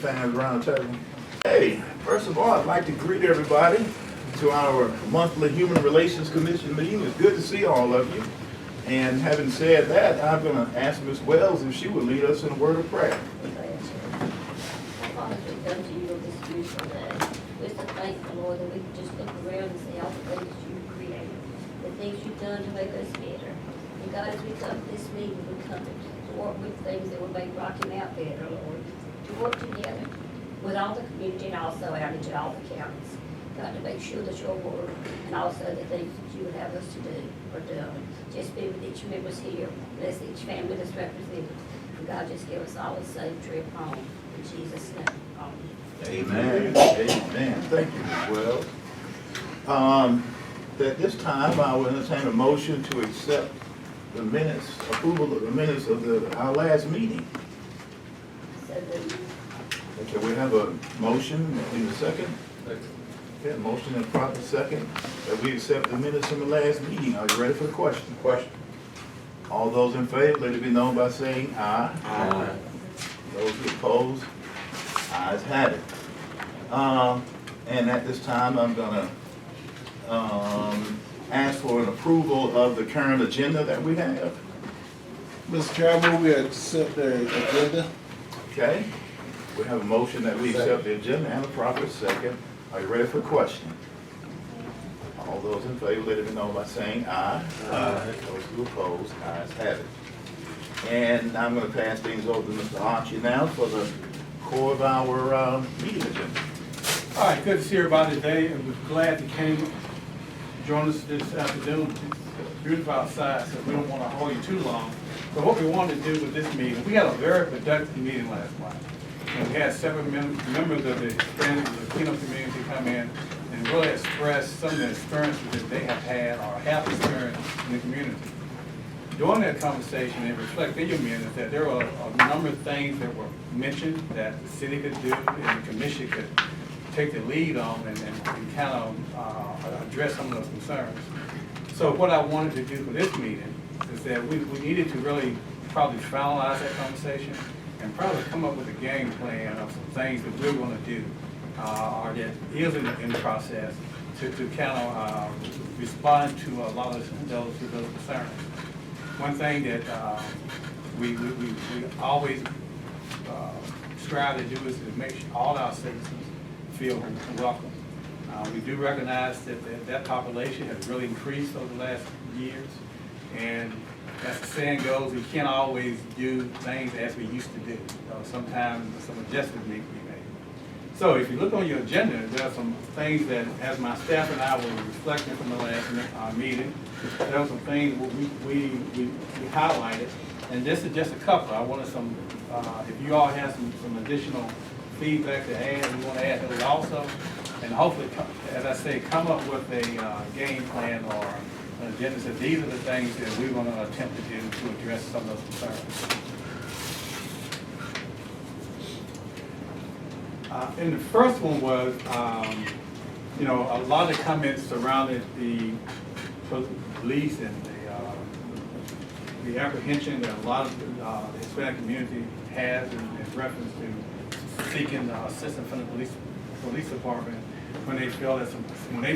fans around the table. Hey, first of all, I'd like to greet everybody to our monthly Human Relations Commission meeting. It's good to see all of you. And having said that, I'm going to ask Ms. Wells if she would lead us in a word of prayer. Father, we come to you on this beautiful day. We're so thankful, Lord, that we can just look around and see all the things you've created, the things you've done to make us better. And God, as we come to this meeting, we come to work with things that will make Rocky Mount better, Lord. To work together with all the community and also out into all the counties. God, to make sure that your word and also the things that you would have us to do are done. Just be with each member here. Bless each family that's represented. And God, just give us all a safe trip home. In Jesus' name, amen. Amen. Amen. Thank you, Ms. Wells. At this time, I will entertain a motion to accept the minutes, approval of the minutes of our last meeting. So then, Okay, we have a motion, need a second? Okay, motion and proper second, that we accept the minutes from the last meeting. Are you ready for the question? Question. All those in favor, let it be known by saying aye. Aye. Those who oppose, ayes have it. And at this time, I'm gonna ask for an approval of the current agenda that we have. Mr. Chairman, we accept the agenda. Okay, we have a motion that we accept the agenda and a proper second. Are you ready for the question? All those in favor, let it be known by saying aye. Aye. Those who oppose, ayes have it. And I'm going to pass things over to Mr. Archie now for the core of our meeting agenda. All right, good to see everybody today, and we're glad you came to join us this afternoon. It's beautiful outside, so we don't want to hold you too long. But what we wanted to do with this meeting, we had a very productive meeting last night. And we had several members of the Kingdom community come in and really express some of the experiences that they have had or have experienced in the community. During that conversation, it reflected in your minutes that there were a number of things that were mentioned that the city could do and the commission could take the lead on and kind of address some of those concerns. So what I wanted to do for this meeting is that we needed to really probably finalize that conversation and probably come up with a game plan of some things that we're going to do or that is in the process to kind of respond to a lot of those concerns. One thing that we always strive to do is to make sure all our citizens feel welcome. We do recognize that population has really increased over the last years, and as the saying goes, we can't always do things as we used to do. Sometimes some adjustments need to be made. So if you look on your agenda, there are some things that, as my staff and I were reflecting from the last meeting, there are some things we highlighted, and this is just a couple. I wanted some, if you all have some additional feedback to add, we want to add those also, and hopefully, as I say, come up with a game plan or an agenda. So these are the things that we're going to attempt to do to address some of those concerns. And the first one was, a lot of comments surrounded the police and the apprehension that a lot of the Hispanic community has in reference to seeking assistance from the police department when they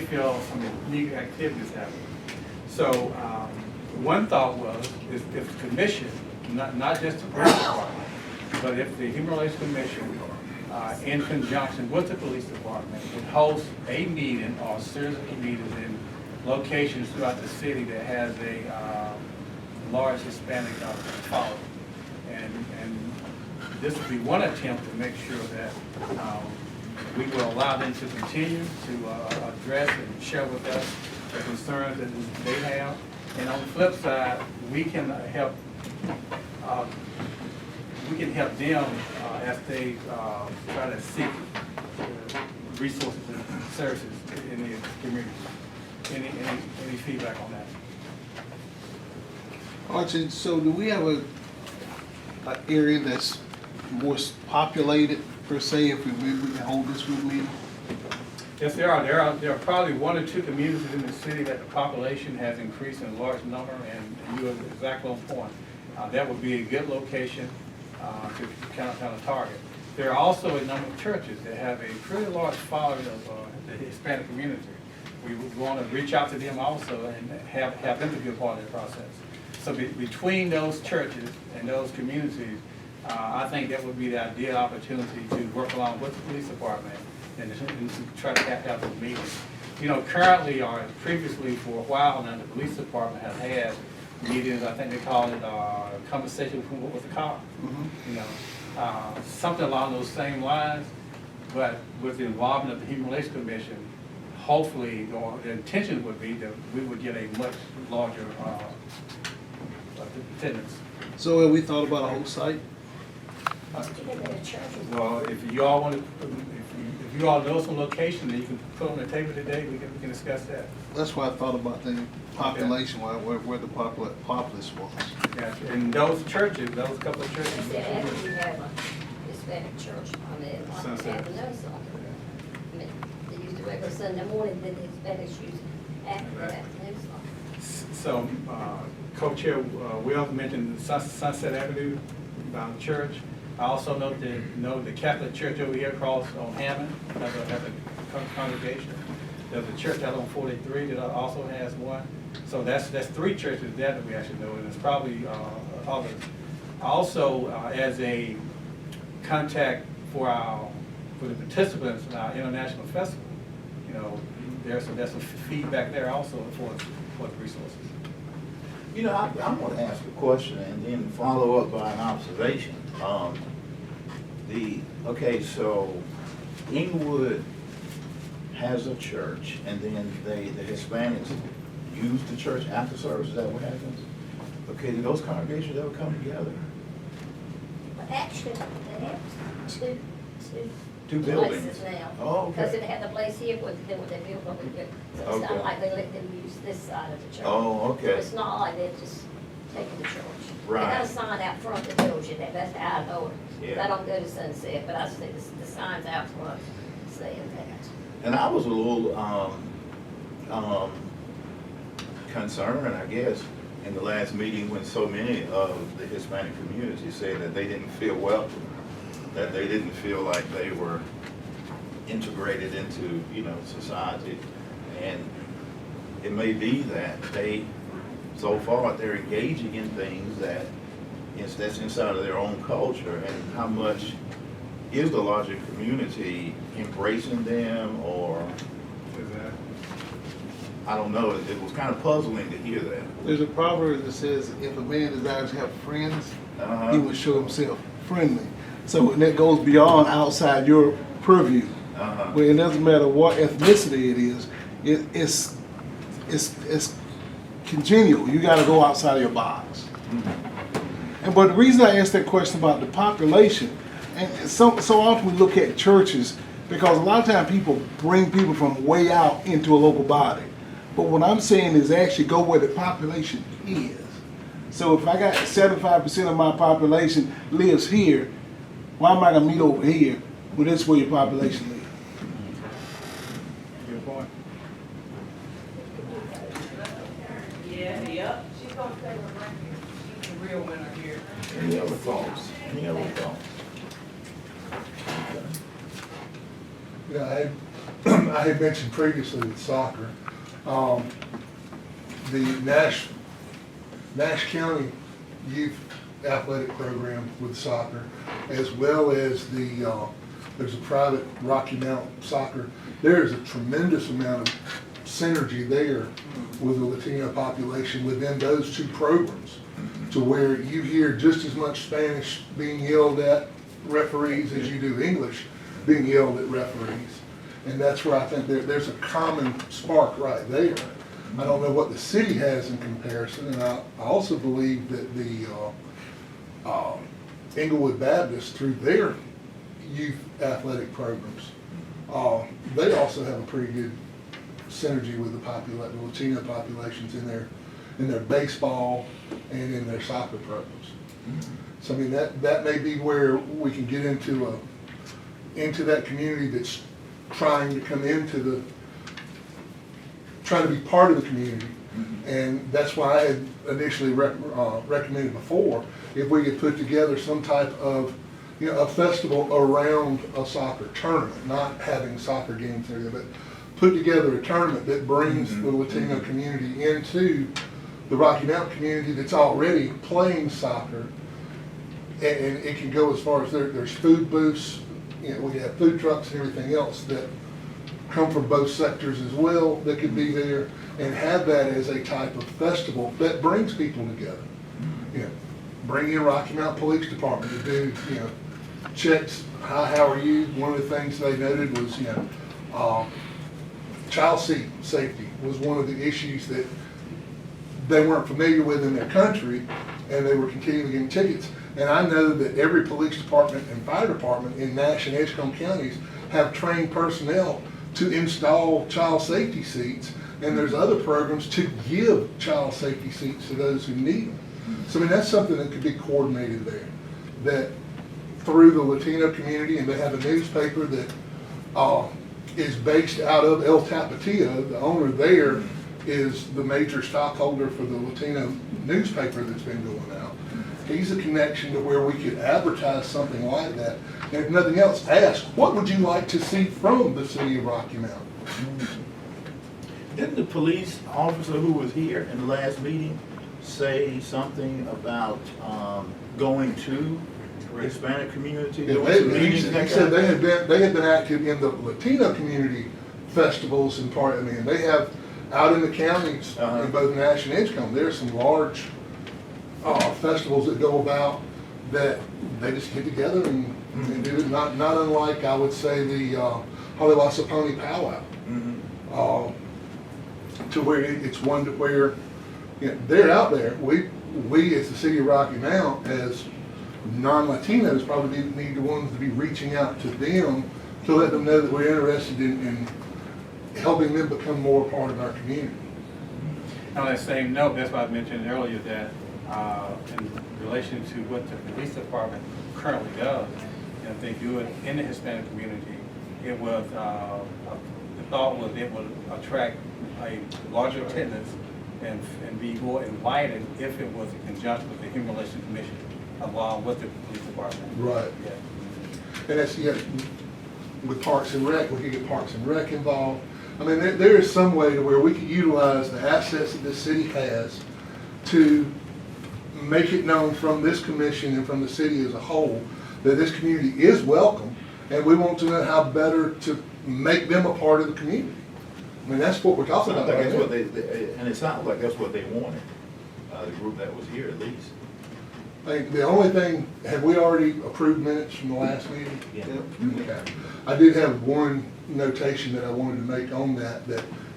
feel some illegal activities happen. So one thought was if the commission, not just the police department, but if the Human Relations Commission, in conjunction with the police department, would host a meeting or a series of meetings in locations throughout the city that has a large Hispanic following. And this would be one attempt to make sure that we will allow them to continue to address and share with us the concerns that they have. And on the flip side, we can help them as they try to seek resources and services in the community. Any feedback on that? Archie, so do we have an area that's more populated per se if we can hold this group meeting? Yes, there are. There are probably one or two communities in the city that the population has increased in a large number, and you are exactly on point. That would be a good location to kind of target. there are also a number of churches that have a pretty large following of the Hispanic community. We want to reach out to them also and have them to be a part of the process. So between those churches and those communities, I think that would be the ideal opportunity to work along with the police department and to try to have those meetings. You know, currently or previously for a while now, the police department has had meetings, I think they call it conversation with the cop. You know, something along those same lines, but with the involvement of the Human Relations Commission, hopefully, or the intention would be that we would get a much larger attendance. So have we thought about a whole site? Well, if you all want to, if you all know some location that you can put on the table today, we can discuss that. That's why I thought about the population, where the populace was. Gotcha. And those churches, those couple of churches. They said after you have a Hispanic church, I mean, like Sunset. after no song. I mean, they used to wait for Sunday morning, then the Hispanics use after that afternoon song. So, Co-Chair Wells mentioned Sunset Avenue church. I also know the Catholic church over here across on Hammond has a congregation. There's a church out on 43 that also has one. So that's 3 churches there that we actually know, and there's probably others. Also, as a contact for the participants in our international festival, you know, there's some feedback there also for the resources. You know, I want to ask a question and then follow up by an observation. Okay, so Inglewood has a church, and then the Hispanics use the church after service. Is that what happens? Okay, do those congregations ever come together? But actually, they have Two places buildings. now. Oh, okay. Because they had the place here, then what they built over here. So it's Okay. not like they let them use this side of the church. Oh, okay. So it's not like they're just taking the church. They got Right. a sign out front that tells you that, that's how I know it. Yeah. I don't go to Sunset, but I see the signs out front saying that. And I was a little concerned, I guess, in the last meeting when so many of the Hispanic community said that they didn't feel welcome, that they didn't feel like they were integrated into, you know, society. And it may be that so far, they're engaging in things that's inside of their own culture, and how much is the larger community embracing them, or, I don't know, it was kind of puzzling to hear that. There's a proverb that says, if a man desires to have friends, Uh-huh. he will show himself friendly. So, and that goes beyond outside your purview. Uh-huh. Where it doesn't matter what ethnicity it is, it's congenial. You got to go outside of your box. And but the reason I asked that question about the population, and so often we look at churches because a lot of times people bring people from way out into a local body. But what I'm saying is actually go where the population is. So if I got 75% of my population lives here, why am I gonna meet over here when that's where your population lives? Good point. Yeah, yep. She's gonna stay right here. She's the real winner here. Any other thoughts? Any other thoughts? Yeah, I had mentioned previously with soccer, the Nash County Youth Athletic Program with soccer, as well as there's a private Rocky Mountain Soccer. There is a tremendous amount of synergy there with the Latino population within those two programs, to where you hear just as much Spanish being yelled at referees as you do English being yelled at referees. And that's where I think there's a common spark right there. I don't know what the city has in comparison, and I also believe that the Inglewood Baptist, through their youth athletic programs, they also have a pretty good synergy with the Latino populations in their baseball and in their soccer programs. So I mean, that may be where we can get into that community that's trying to come into trying to be part of the community. And that's why I had initially recommended before, if we could put together some type of you know, a festival around a soccer tournament, not having soccer games and everything, but put together a tournament that brings the Latino community into the Rocky Mountain community that's already playing soccer. And it can go as far as there's food booths, you know, we have food trucks and everything else that come from both sectors as well that could be there, and have that as a type of festival that brings people together. You know, bring in Rocky Mountain Police Department to do, you know, checks. Hi, how are you? One of the things they noted was, you know, child seat safety was one of the issues that they weren't familiar with in their country, and they were continually getting tickets. And I know that every police department and fire department in Nash and Edgecombe counties have trained personnel to install child safety seats, and there's other programs to give child safety seats to those who need them. So I mean, that's something that could be coordinated there, that through the Latino community, and they have a newspaper that is based out of El Tapatio. The owner there is the major stockholder for the Latino newspaper that's been going out. He's a connection to where we could advertise something like that. And if nothing else, ask, what would you like to see from the city of Rocky Mountain? Didn't the police officer who was here in the last meeting say something about going to the Hispanic community? Yeah, doing some he meetings, that said kind of they had been active in the Latino community festivals and part, I mean, they have out in the counties, in both Nash and Edgecombe, there's some large festivals that go about that they just get together and do it, not unlike, I would say, the Holly-Wasaponi powwow. To where it's one to where, you know, they're out there. We as the city of Rocky Mount, as non-Latinos, probably need the ones to be reaching out to them to let them know that we're interested in helping them become more a part of our community. On that same note, that's why I mentioned earlier that in relation to what the police department currently does, and if they do it in the Hispanic community, it was, the thought was it would attract a larger attendance and be more invited if it was in conjunction with the Human Relations Commission along with the police department. Right. Yeah. And that's, yeah, with Parks and Rec, we could get Parks and Rec involved. I mean, there is some way to where we could utilize the assets that this city has to make it known from this commission and from the city as a whole that this community is welcome, and we want to know how better to make them a part of the community. I mean, that's what we're talking about right that's now. what and it sounds like that's what they wanted, the group that was here at least. I think the only thing, have we already approved minutes from the last meeting? Yeah. Okay. I did have one notation that I wanted to make on that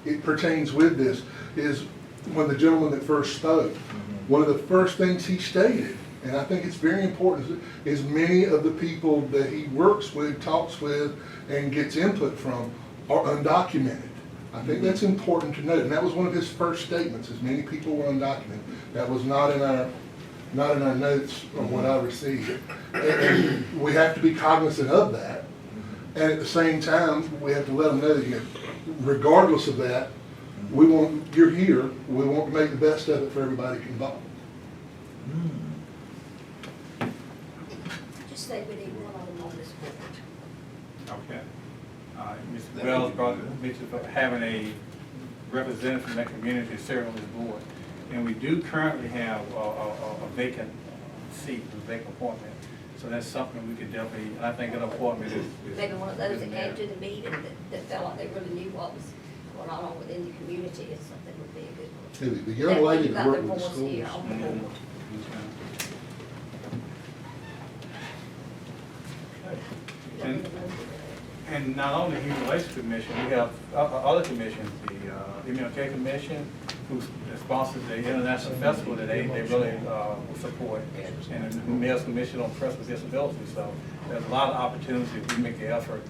it pertains with this, is when the gentleman that first spoke, one of the first things he stated, and I think it's very important, is many of the people that he works with, talks with, and gets input from are undocumented. I think that's important to note, and that was one of his first statements, is many people were undocumented. That was not in our notes on what I received. And we have to be cognizant of that. And at the same time, we have to let them know that, you know, regardless of that, you're here, we want to make the best of it for everybody involved. Just say we need one of them on this board. Okay. Mr. Wells mentioned having a representative from that community serve on this board. And we do currently have a vacant seat, a vacant appointment. So that's something we could definitely, and I think an appointment is. Maybe one of those that came to the meeting that felt like they really knew what was going on within the community is something would be a good one. The young lady that That worked got with the their voice here schools. on the board. And not only the Human Relations Commission, we have other commissions, the MLK Commission, who sponsors the international festival that they really support, and the Mayor's Commission on Persons with Disabilities. So there's a lot of opportunities if we make the effort,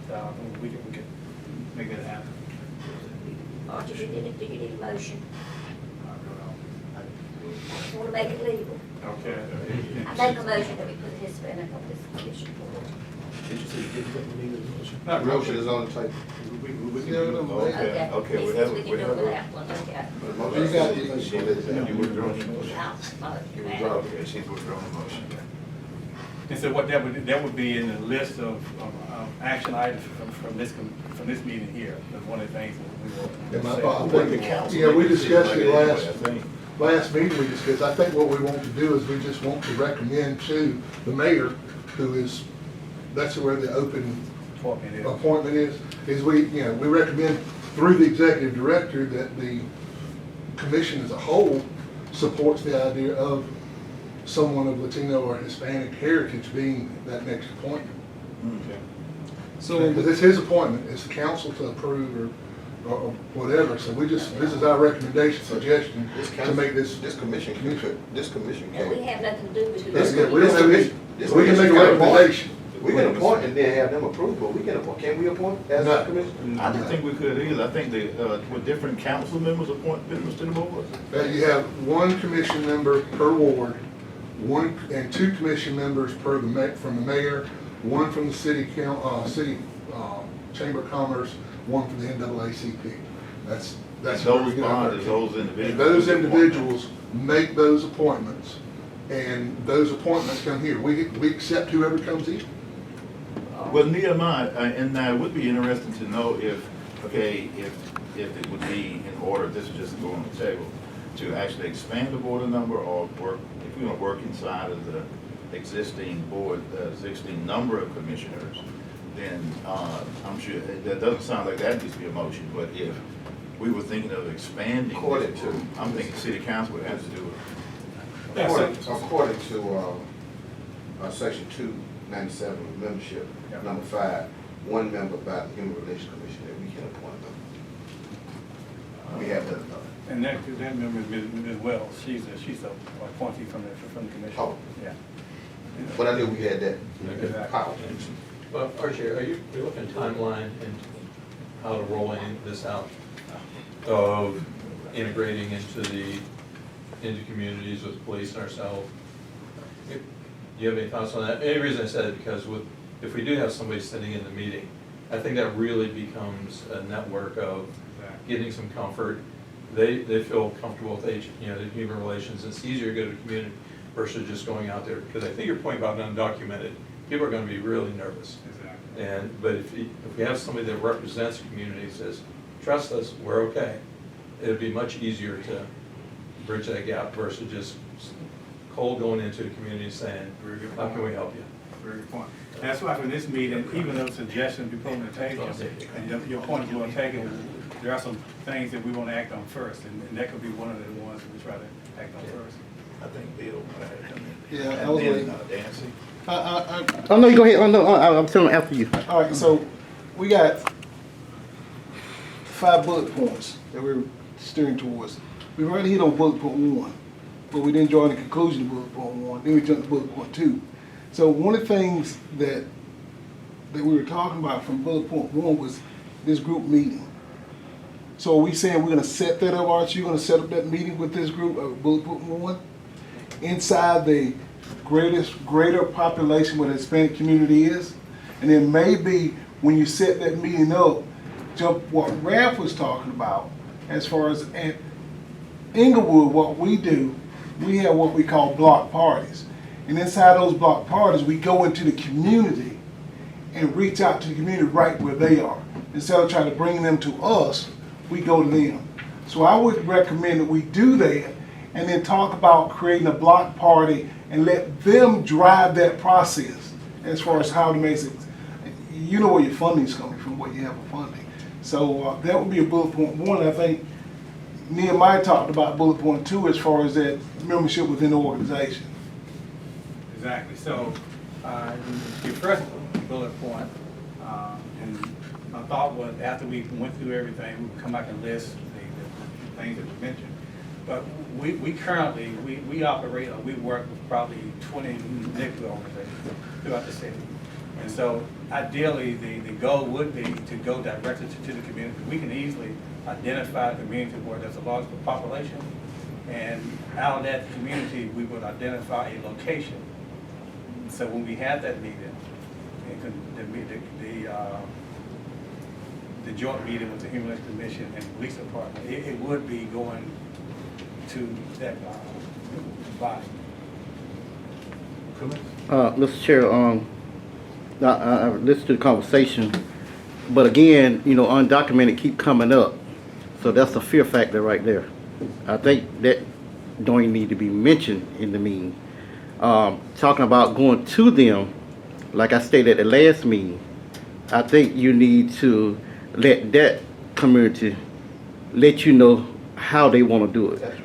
we can make it happen. Archie, do you need a motion? I want to make it legal. Okay. I make a motion that we put Hispanic on this commission board. Did you say you didn't need a motion? Not Motion is on the table. We can Yeah, do no, it. Okay, Okay, he we says have, we can we do it have. without one, okay. You got the You withdrawn your motion. I'll You withdraw, okay, she's withdrawn the motion. And so what that would be in the list of action items from this meeting here. That's one of the things that we will. Yeah, my say. thought- I think the council Yeah, we make a decision discussed like it that anyway, last- I think. Last meeting we discussed, I think what we want to do is we just want to recommend to the mayor, who is, that's where the open appointment is we recommend through the executive director that the commission as a whole supports the idea of someone of Latino or Hispanic heritage being that next appointment. So, Because it's his appointment, it's the council to approve or whatever, so this is our recommendation, suggestion to make this. This commission And we can. have nothing to do with This it. We don't have any- this we can make a commission can appoint. recommendation. We can appoint and then have them approved, but we can appoint, can we appoint as No. a commission? I don't think we could either. I think with different council members appoint members to the board. You have one commission member per ward, one and two commission members from the mayor, one from the city chamber of commerce, one from the NAACP. That's where we Those get our- bodies, those individuals. Those individuals make those appointments, and those appointments come here. We accept whoever comes in. Well, Nehemiah, and I would be interested to know if it would be in order, this is just go on the table, to actually expand the board number or work, if we're gonna work inside of the existing board, existing number of commissioners, then, I'm sure, that doesn't sound like that needs to be a motion, but if we were thinking of expanding According this to- group, I'm thinking city council would have to do it. Yeah, so- According to, section 297 of membership, Yeah. number 5, one member by the Human Relations Commission that we can appoint them. We have that. And that member is Ms. Wells. She's a appointee from the commission. Oh. Yeah. But I knew we had that Exactly. power. Well, Archie, are you looking timeline and how to roll this out of integrating into communities with police and ourselves? Do you have any thoughts on that? Any reason I said it, because if we do have somebody sitting in the meeting, I think that really becomes a network of getting some comfort. They feel comfortable with the human relations. It's easier to go to the community versus just going out there, because I think your point about undocumented, people are gonna be really nervous. Exactly. But if we have somebody that represents the community, says, trust us, we're okay, it'd be much easier to bridge that gap versus just cold going into the community saying, how can we help you? Very good point. That's why for this meeting, even though suggestions be put on the table, and your point is well taken, there are some things that we want to act on first, and that could be one of the ones that we try to act on first. I think Bill might have done it. Yeah, I And was then, waiting. Dancy. Oh, no, you go ahead. Oh, no, I'm telling after you. All right, so we got 5 bullet points that we're steering towards. We've already hit on bullet point 1, but we didn't join the conclusion of bullet point 1. Then we jumped to bullet point 2. So one of the things that we were talking about from bullet point 1 was this group meeting. So are we saying we're gonna set that up, Archie? You're gonna set up that meeting with this group of bullet point 1? Inside the greater population where the Hispanic community is? And then maybe when you set that meeting up, jump what Ralph was talking about, as far as in Inglewood, what we do, we have what we call block parties. And inside those block parties, we go into the community and reach out to the community right where they are. Instead of trying to bring them to us, we go to them. So I would recommend that we do that and then talk about creating a block party and let them drive that process as far as how to make it. You know where your funding is coming from, where you have a funding. So that would be a bullet point 1. I think Nehemiah talked about bullet point 2 as far as that membership within the organization. Exactly. So, your first bullet point, and my thought was after we went through everything, we would come back and list the things that we mentioned. But we currently, we operate, or we work with probably 20 NICLA organizations throughout the city. And so ideally, the goal would be to go directly to the community. We can easily identify a community where there's a large population, and out of that community, we would identify a location. So when we have that meeting, the joint meeting with the Human Rights Commission and the police department, it would be going to that body. Mr. Chair, I listened to the conversation, but again, you know, undocumented keep coming up, so that's a fear factor right there. I think that don't even need to be mentioned in the meeting. Talking about going to them, like I stated at the last meeting, I think you need to let that community let you know how they want to do it.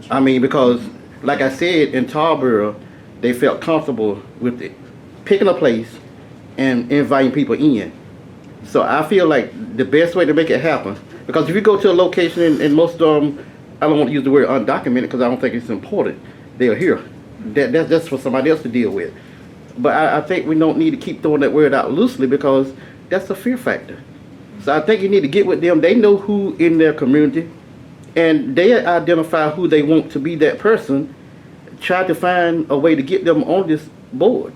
I mean, because like I said, in Tarboro, they felt comfortable with it, picking a place and inviting people in. So I feel like the best way to make it happen, because if you go to a location and most of them, I don't want to use the word undocumented because I don't think it's important, they're here. That's for somebody else to deal with. But I think we don't need to keep throwing that word out loosely because that's a fear factor. So I think you need to get with them. They know who in their community, and they identify who they want to be that person. Try to find a way to get them on this board.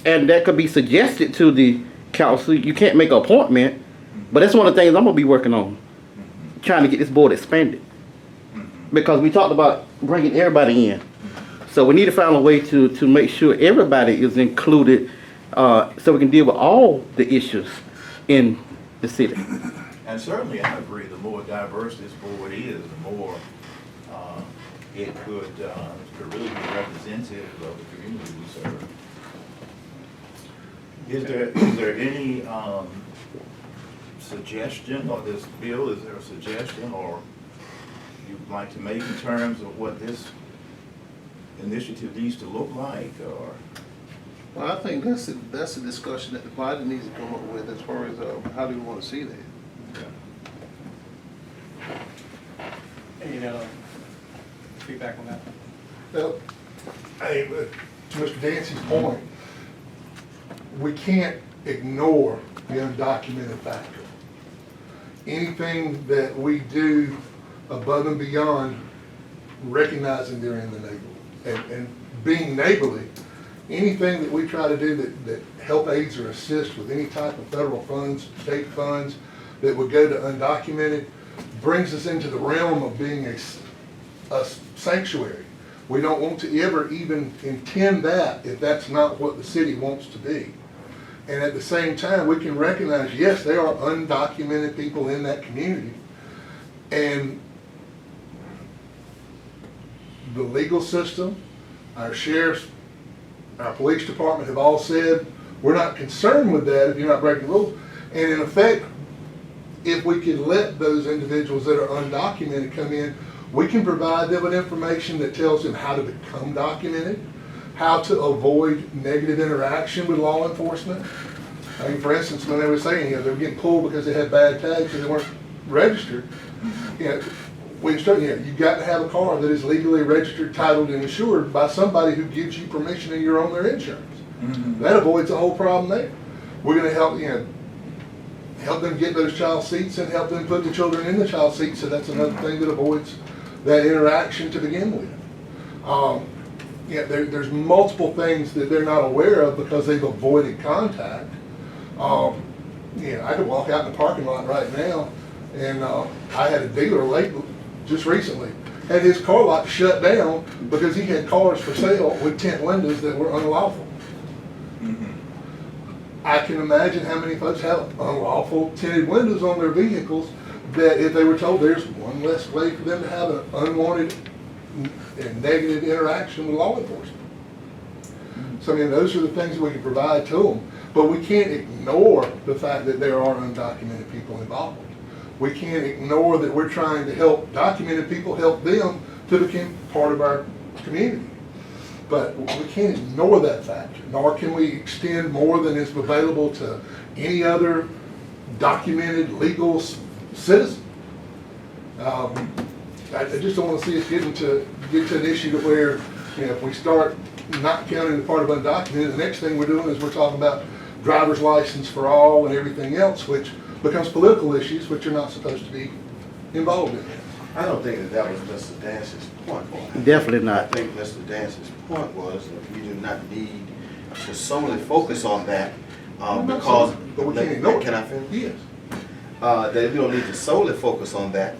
And that could be suggested to the council. You can't make an appointment, but that's one of the things I'm going to be working on, trying to get this board expanded. Because we talked about bringing everybody in. So we need to find a way to make sure everybody is included so we can deal with all the issues in the city. And certainly, I agree, the more diverse this board is, the more it could really be representative of the community we serve. Is there any suggestion, or this bill, is there a suggestion or you'd like to make in terms of what this initiative needs to look like, or? Well, I think that's a discussion that the body needs to come up with as far as how do we want to see that. Any feedback on that? Well, hey, to Mr. Dancy's point, we can't ignore the undocumented factor. Anything that we do above and beyond recognizing they're in the neighborhood and being neighborly, anything that we try to do that help aids or assist with any type of federal funds, state funds that would go to undocumented brings us into the realm of being a sanctuary. We don't want to ever even intend that if that's not what the city wants to be. And at the same time, we can recognize, yes, there are undocumented people in that community. And the legal system, our sheriffs, our police department have all said, we're not concerned with that if you're not breaking rules. And in effect, if we could let those individuals that are undocumented come in, we can provide them with information that tells them how to become documented, how to avoid negative interaction with law enforcement. I mean, for instance, when they were saying, they were getting pulled because they had bad tags and they weren't registered, we instruct you've got to have a car that is legally registered, titled, and insured by somebody who gives you permission and you're on their insurance. Mm-hmm. That avoids the whole problem there. We're going to help them get those child seats and help them put the children in the child seats, so that's another thing that avoids that interaction to begin with. There's multiple things that they're not aware of because they've avoided contact. I could walk out in the parking lot right now, and I had a dealer just recently, had his car lot shut down because he had cars for sale with tint windows that were unlawful. Mm-hmm. I can imagine how many folks have unlawful tinted windows on their vehicles that if they were told there's one less way for them to have an unwanted and negative interaction with law enforcement. So I mean, those are the things that we can provide to them, but we can't ignore the fact that there are undocumented people involved. We can't ignore that we're trying to help documented people, help them to become part of our community. But we can't ignore that factor, nor can we extend more than is available to any other documented legal citizen. I just don't want to see us get to an issue to where, if we start not counting the part of undocumented, the next thing we're doing is we're talking about driver's license for all and everything else, which becomes political issues, which are not supposed to be involved in. I don't think that was Mr. Dance's point. Definitely not. I think Mr. Dance's point was that we do not need to solely focus on that because, but we can't ignore it. Can I finish? Yes. That we don't need to solely focus on that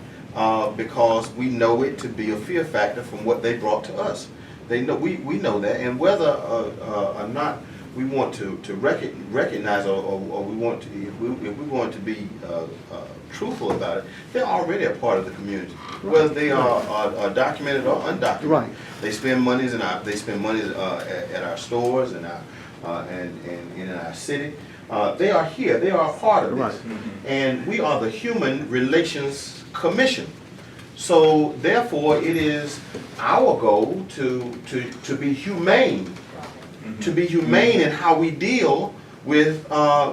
because we know it to be a fear factor from what they brought to us. They know, we know that, and whether or not we want to recognize or we want to, if we want to be truthful about it, they're already a part of the community, whether they are documented or undocumented. Right. They spend monies at our stores and in our city. They are here. They are a part of this, Right. and we are the Human Relations Commission. So therefore, it is our goal to be humane, to be humane in how we deal with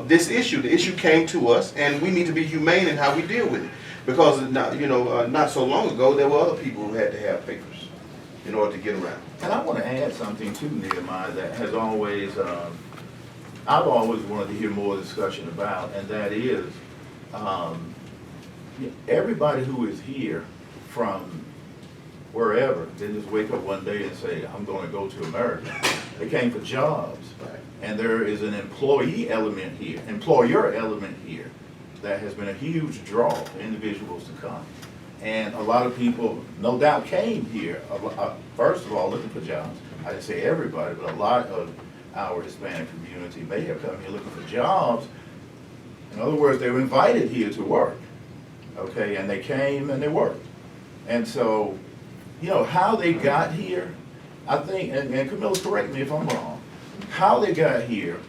this issue. The issue came to us, and we need to be humane in how we deal with it. Because not so long ago, there were other people who had to have papers in order to get around. And I want to add something to Nehemiah that has always, I've always wanted to hear more discussion about, and that is everybody who is here from wherever, they just wake up one day and say, I'm going to go to America. They came for jobs. Right. And there is an employee element here, employer element here, that has been a huge draw for individuals to come. And a lot of people, no doubt, came here, first of all, looking for jobs. I didn't say everybody, but a lot of our Hispanic community may have come here looking for jobs. In other words, they were invited here to work, okay, and they came and they worked. And so, how they got here, I think, and Camilla, correct me if I'm wrong, how they got here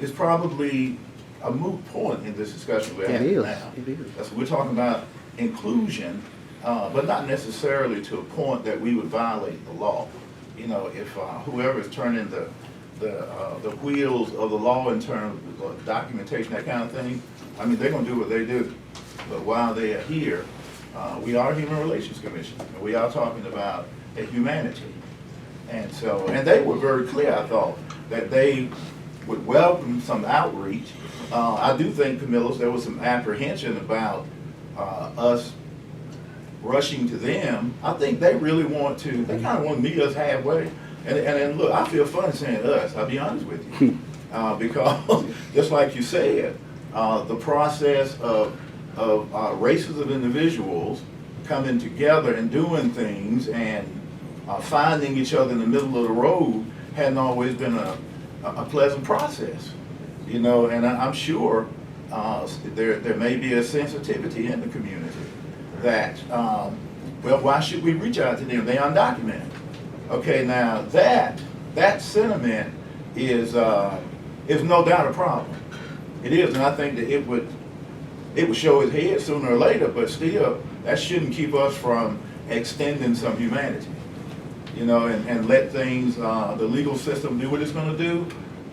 is probably a moot point in this discussion we're having now. It is. That's what we're talking about, inclusion, but not necessarily to a point that we would violate the law. If whoever is turning the wheels of the law in terms of documentation, that kind of thing, I mean, they're going to do what they do. But while they are here, we are a Human Relations Commission, and we are talking about a humanity. And so, and they were very clear, I thought, that they would welcome some outreach. I do think, Camillus, there was some apprehension about us rushing to them. I think they really they kind of want to meet us halfway. And look, I feel funny saying us, I'll be honest with you. Because, just like you said, the process of races of individuals coming together and doing things and finding each other in the middle of the road hadn't always been a pleasant process, and I'm sure there may be a sensitivity in the community that, well, why should we reach out to them? They undocumented. Okay, now that sentiment is no doubt a problem. It is, and I think that it would show its head sooner or later, but still, that shouldn't keep us from extending some humanity, and let things, the legal system do what it's going to do.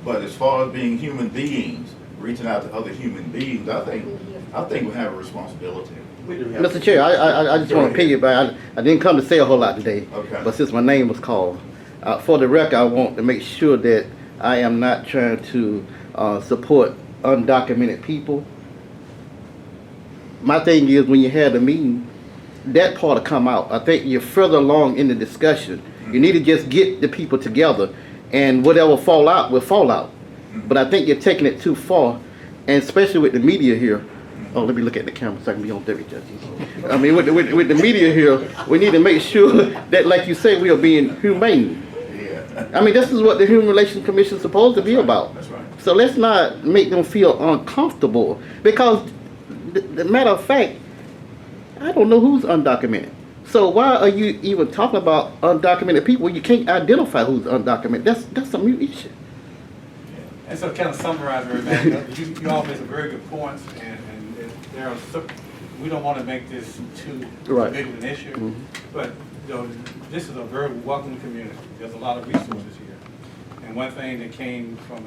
But as far as being human beings, reaching out to other human beings, I think we have a responsibility. We do have Mr. Chair, I just want to piggyback. I didn't come to say a whole lot today, Okay. but since my name was called, for the record, I want to make sure that I am not trying to support undocumented people. My thing is, when you have the meeting, that part will come out. I think you're further along in the discussion. You need to just get the people together, and whatever fall out will fall out. But I think you're taking it too far, and especially with the media here. Oh, let me look at the camera so I can be on there, Judge. I mean, with the media here, we need to make sure that, like you say, we are being humane. Yeah. I mean, this is what the Human Relations Commission is supposed to be about. That's right. So let's not make them feel uncomfortable, because the matter of fact, I don't know who's undocumented. So why are you even talking about undocumented people? You can't identify who's undocumented. That's a mute issue. And so kind of summarizing everything, you all made some very good points, and there are we don't want to make this too Right. big of an issue, Mhm. but this is a very welcome community. There's a lot of resources here. And one thing that came from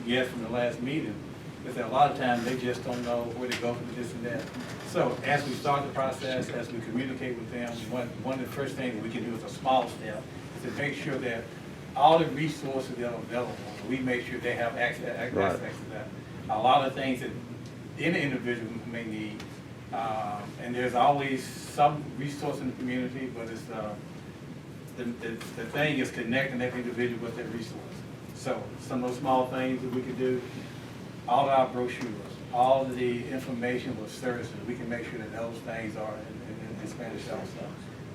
from the last meeting is that a lot of times they just don't know where to go for this and that. So as we start the process, as we communicate with them, one of the first things we can do as a small step is to make sure that all the resources that are available, we make sure they have access to that. A lot of things that any individual may need, and there's always some resource in the community, but it's the thing is connecting that individual with that resource. So some of those small things that we can do, all of our brochures, all of the information with services, we can make sure that those things are in Spanish also.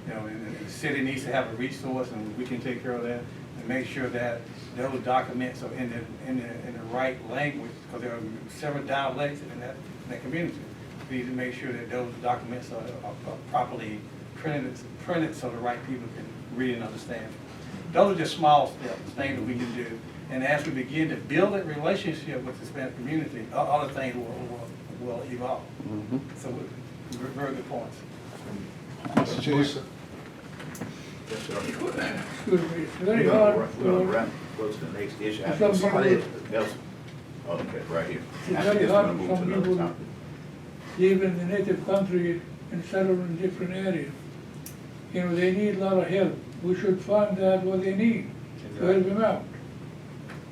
you know, and the city needs to have a resource, and we can take care of that, and make sure that those documents are in the right language, because there are several dialects in that community. We need to make sure that those documents are properly printed so the right people can read and understand. Those are just small steps, things that we can do. And as we begin to build that relationship with the Hispanic community, other things will evolve. So, very good points. Mr. Chair. Yes, sir. Excuse me, it's very We're hard gonna for, wrap, go to the next issue. Some people- Nelson. Okay, right here. it's After very this, hard we'll move for to some another people topic. live in the native country and settle in different areas. You know, they need a lot of help. We should find out what they need to help them out.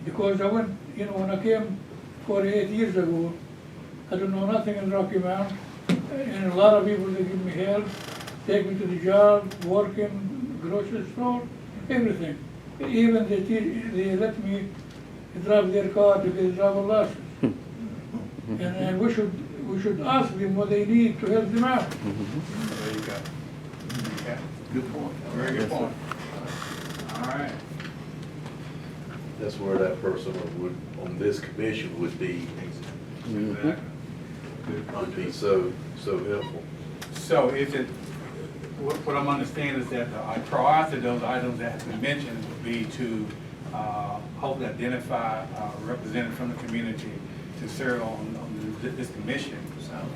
Because I went, you know, when I came 48 years ago, I don't know nothing in Rocky Mount, and a lot of people, they give me help, take me to the job, working, grocery store, everything. Even they let me drive their car to get a driver's license. And we should ask them what they need to help them out. There you go. Okay, Good point. very good point. All right. That's where that person would, on this commission would be, Exactly. would be so helpful. So is it, what I'm understanding is that prior to those items that have been mentioned would be to hopefully identify a representative from the community to serve on this commission.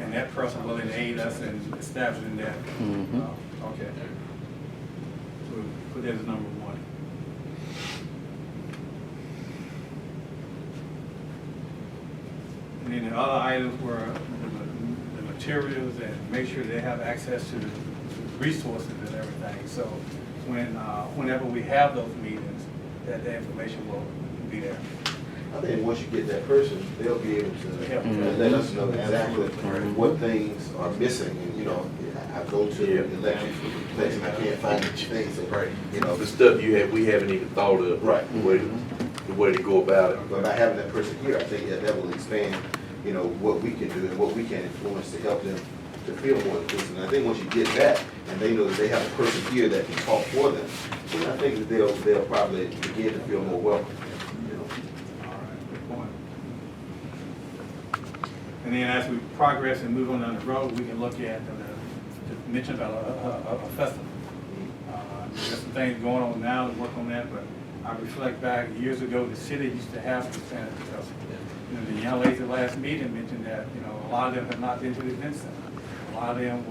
And that person will then aid us in establishing that. Okay. So put that as number one. And then the other items were the materials and make sure they have access to the resources and everything. So whenever we have those meetings, that the information will be there. I think once you get that person, they'll be able to let us know exactly what things are missing. And, you know, I go to the election place and I can't find these things. And, Right. you know, The stuff we haven't even thought of. Right. The way to go about it. but by having that person here, I think that will expand, you know, what we can do and what we can influence to help them to feel more inclusive. And I think once you get that, and they know that they have a person here that can talk for them, then I think that they'll probably begin to feel more welcome. You know. All right, good point. And then as we progress and move on down the road, we can look at the mention about a festival. There's some things going on now to work on that, but I reflect back years ago, the city used to have the Hispanic festival. You know, the young ladies at the last meeting mentioned that, you know, a lot of them have not been to the event center. A lot of them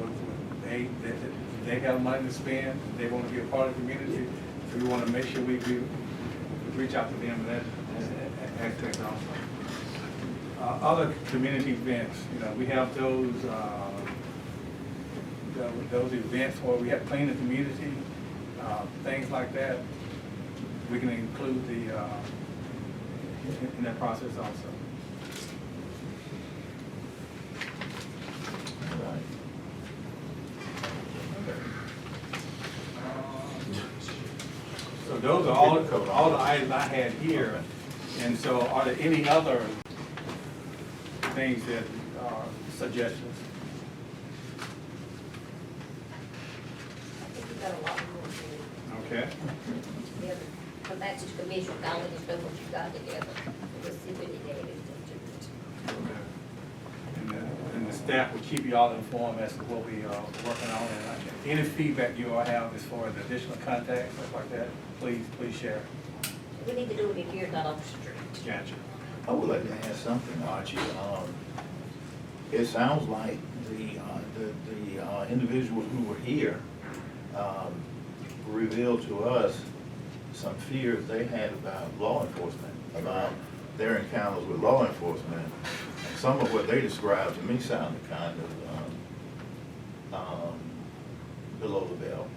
they have money to spend, they want to be a part of the community, so we want to make sure we reach out to them in that aspect also. Other community events, you know, we have those events where we have clean the community, things like that. We can include in that process also. So those are all the items I had here. And so are there any other things that are suggestions? I think we got a lot more to do. Okay. We have to come back to the commission, kind of just know what you got together. We'll see what it is. And the staff will keep you all informed as to what we are working on. And any feedback you all have as far as additional contacts, stuff like that, please share. We need to do it in here, not on the street. Gotcha. I would like to add something, Archie. It sounds like the individuals who were here revealed to us some fears they had about law enforcement, about their encounters with law enforcement. And some of what they described to me sounded kind of below the belt.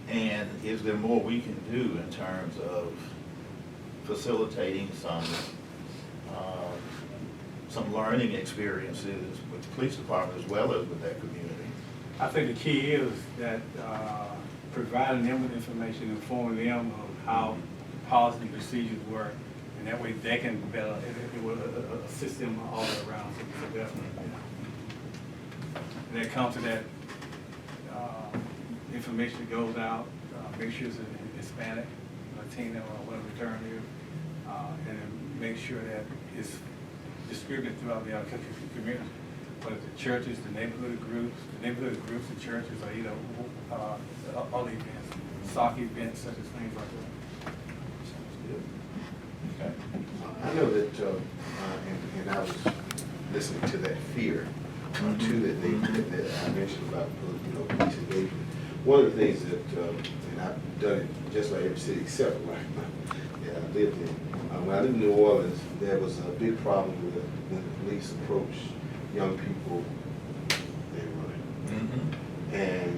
And is there more we can do in terms of facilitating some learning experiences with the police department as well as with that community? I think the key is that providing them with information, informing them of how policy and procedures work, and that way they can better, it will assist them all around. So definitely, yeah. And that comes to that information that goes out, make sure it's a Hispanic, Latino, or whatever the term is, and then make sure that it's distributed throughout the community. Whether the churches, the neighborhood groups and churches, or other events, soccer events, such as things like that. Okay. I know that, and I was listening to that fear, too, that I mentioned about, police engagement. One of the things that, and I've done it just like every city except where I lived in. When I lived in New Orleans, there was a big problem with when the police approached young people, they run. And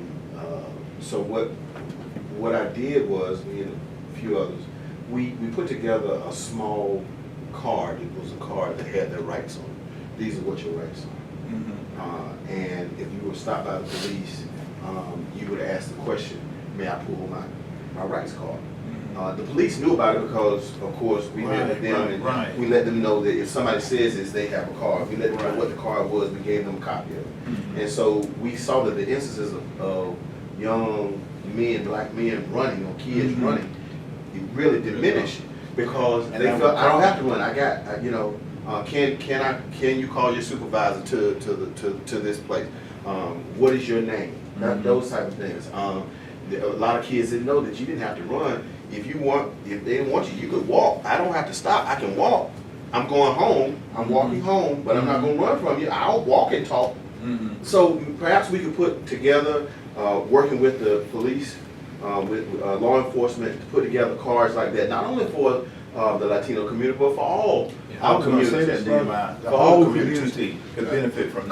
so what I did was, me and a few others, we put together a small card. It was a card that had their rights on it. These are what your rights are. And if you were stopped by the police, you would ask the question, may I pull my rights card? The police knew about it because, of course, we met with them and we let them know that if somebody says this, they have a card. We let them know what the card was. We gave them a copy of it. And so we saw that the instances of young men, black men running or kids running, it really diminished because they felt I don't have to run. I got can you call your supervisor to this place? What is your name? Those type of things. A lot of kids didn't know that you didn't have to run. If they didn't want you could walk. I don't have to stop. I can walk. I'm going home. I'm walking home, but I'm not going to run from you. I'll walk and talk. So perhaps we could put together, working with the police, with law enforcement, to put together cards like that, not only for the Latino community, but for all our communities. The whole community could benefit from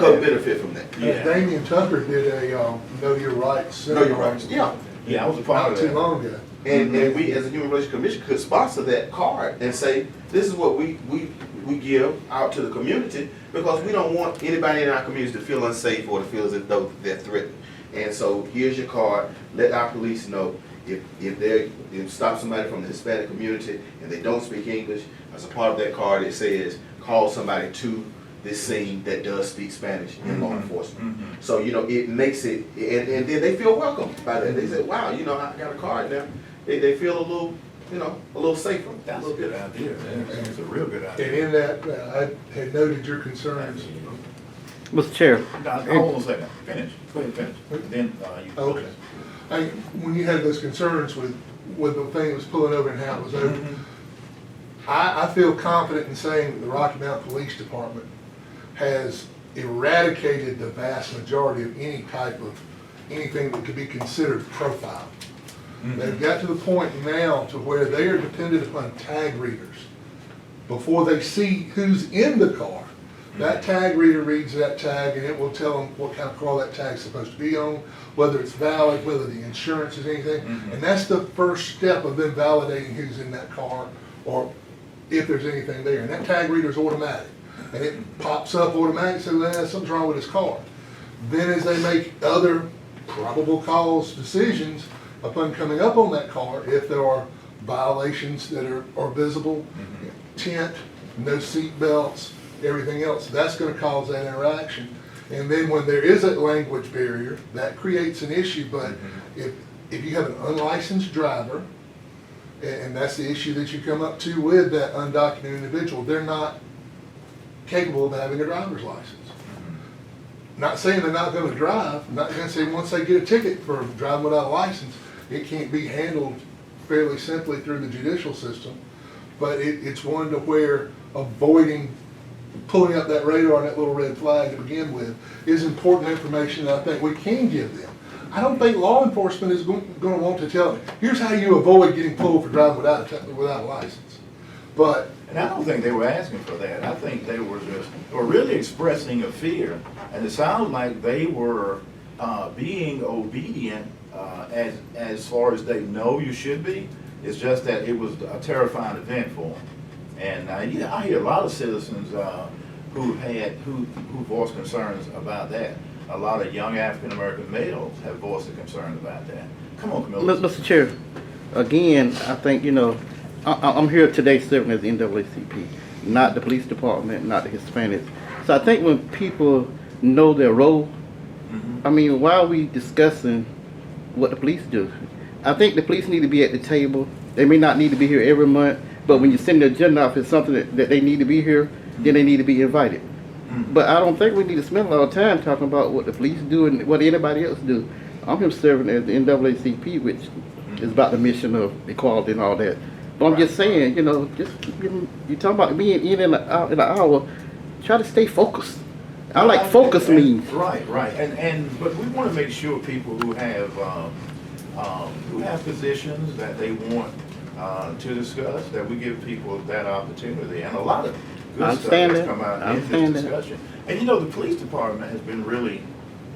that. Yeah. Damian Tucker did a Know Your Rights. Know Your Rights. Yeah. Yeah, I was a part not of that. too long ago. And we, as a Human Relations Commission, could sponsor that card and say, this is what we give out to the community, because we don't want anybody in our communities to feel unsafe or to feel as if though they're threatened. And so here's your card. Let our police know if they stop somebody from the Hispanic community and they don't speak English. As a part of that card, it says call somebody to this scene that does speak Spanish in law enforcement. So it makes it, and then they feel welcome by that. They say, wow, I got a card now. They feel a little safer. That's a good idea. It's a real good idea. And in that, I had noted your concerns. Mr. Chair. Now, hold on a second. Finish. Go ahead, finish. Then you. Okay. When you had those concerns with the thing that was pulling over and how it was over, I feel confident in saying that the Rocky Mount Police Department has eradicated the vast majority of any type of anything that could be considered profile. They've got to the point now to where they are dependent upon tag readers before they see who's in the car. That tag reader reads that tag and it will tell them what kind of car that tag's supposed to be on, whether it's valid, whether the insurance is anything. And that's the first step of them validating who's in that car or if there's anything there. And that tag reader is automatic. And it pops up automatically, so something's wrong with his car. Then as they make other probable cause decisions upon coming up on that car, if there are violations that are visible, tint, no seat belts, everything else, that's going to cause that interaction. And then when there is a language barrier, that creates an issue. But if you have an unlicensed driver, and that's the issue that you come up to with that undocumented individual, they're not capable of having a driver's license. Not saying they're not going to drive, not going to say once they get a ticket for driving without a license, it can't be handled fairly simply through the judicial system, but it's one to where avoiding pulling up that radar and that little red flag to begin with is important information that I think we can give them. I don't think law enforcement is going to want to tell them, here's how you avoid getting pulled for driving without a license. But and I don't think they were asking for that. I think they were really expressing a fear, and it sounded like they were being obedient as far as they know you should be. It's just that it was a terrifying event for them. And I hear a lot of citizens who voiced concerns about that. A lot of young African American males have voiced concerns about that. Come on, Camilla. Mr. Chair, again, I think, I'm here today serving as the NAACP, not the police department, not the Hispanics. So I think when people know their role, I mean, why are we discussing what the police do. I think the police need to be at the table. They may not need to be here every month, but when you send the agenda off, it's something that they need to be here, then they need to be invited. But I don't think we need to spend a lot of time talking about what the police do and what anybody else do. I'm here serving as the NAACP, which is about the mission of equality and all that. But I'm just saying, you know, you talking about being in an hour, try to stay focused. I like focus means. Right, but we want to make sure people who have positions that they want to discuss, that we give people that opportunity, and a lot of good stuff has come out in this discussion. And you know, the police department has been really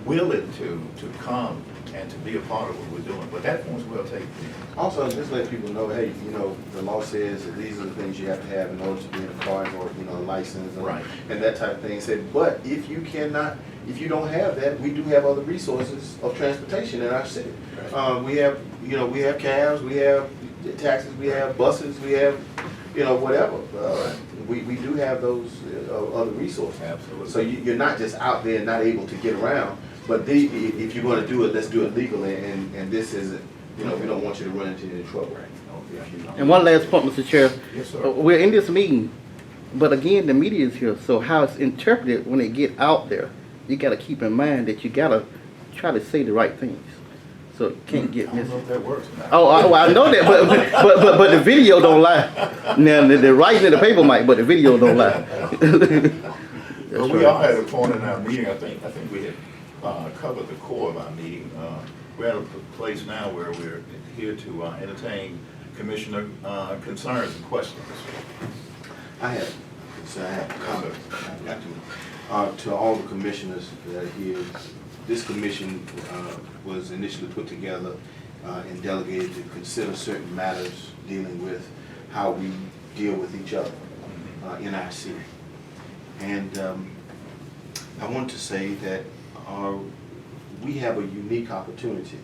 willing to come and to be a part of what we're doing, but that point's well taken. Also, just let people know, hey, you know, the law says that these are the things you have to have in order to be in a car, or, you know, a license and that type of thing. Said, but if you don't have that, we do have other resources of transportation in our city. We have cabs, we have taxis, we have buses, we have, you know, whatever. We do have those other resources. Absolutely. So you're not just out there not able to get around. But if you're going to do it, let's do it legally, and this isn't, you know, we don't want you to run into any trouble. And one last point, Mr. Chair. Yes, sir. We're in this meeting, but again, the media is here, so how it's interpreted when it get out there, you got to keep in mind that you got to try to say the right things, so it can't get missed. I don't know if that works or not. Oh, I know that, but the video don't lie. Now, the writing in the paper might, but the video don't lie. Well, we are at a point in our meeting, I think we had covered the core of our meeting. We're at a place now where we're here to entertain Commissioner concerns and questions. I have a comment. To all the commissioners that are here, this commission was initially put together and delegated to consider certain matters dealing with how we deal with each other in our city. And I want to say that we have a unique opportunity.